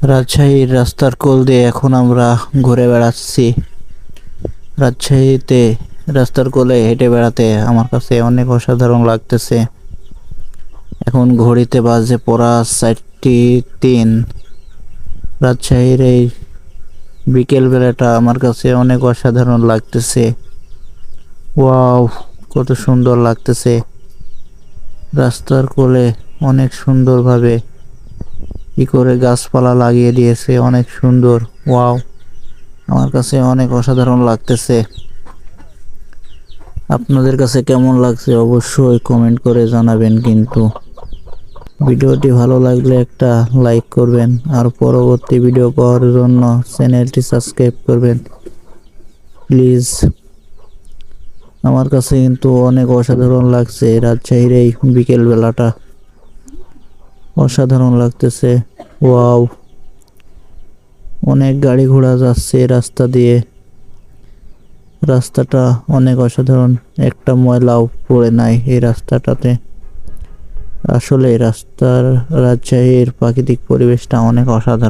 রাজশাহীর রাস্তার কোল দিয়ে এখন আমরা ঘুরে বেড়াচ্ছি। রাজশাহীতে রাস্তার কোলে হেঁটে বেড়াতে আমার কাছে অনেক অসাধারণ লাগতেছে। এখন ঘড়িতে বাজে পড়া 4:03। রাজশাহীর এই বিকেল বেলাটা আমার কাছে অনেক অসাধারণ লাগতেছে। ওয়াও, কত সুন্দর লাগতেছে। রাস্তার কোলে অনেক সুন্দরভাবে করে গাছপালা লাগিয়ে দিয়েছে, অনেক সুন্দর। ওয়াও, আমার কাছে অনেক অসাধারণ লাগতেছে। আপনাদের কাছে কেমন লাগছে অবশ্যই কমেন্ট করে জানাবেন। কিন্তু ভিডিওটি ভালো লাগলে একটা লাইক করবেন, আর পরবর্তী ভিডিও পাওয়ার জন্য চ্যানেলটি সাবস্ক্রাইব করবেন প্লিজ। আমার কাছে কিন্তু অনেক অসাধারণ লাগছে রাজশাহীর এই বিকেল বেলাটা, অসাধারণ লাগতেছে। ওয়াও, অনেক গাড়ি ঘোড়া যাচ্ছে রাস্তা দিয়ে। রাস্তাটা অনেক অসাধারণ, একটা ময়লাও পড়ে নাই এই রাস্তাটাতে। আসলে রাজশাহীর প্রাকৃতিক পরিবেশটা অনেক অসাধারণ।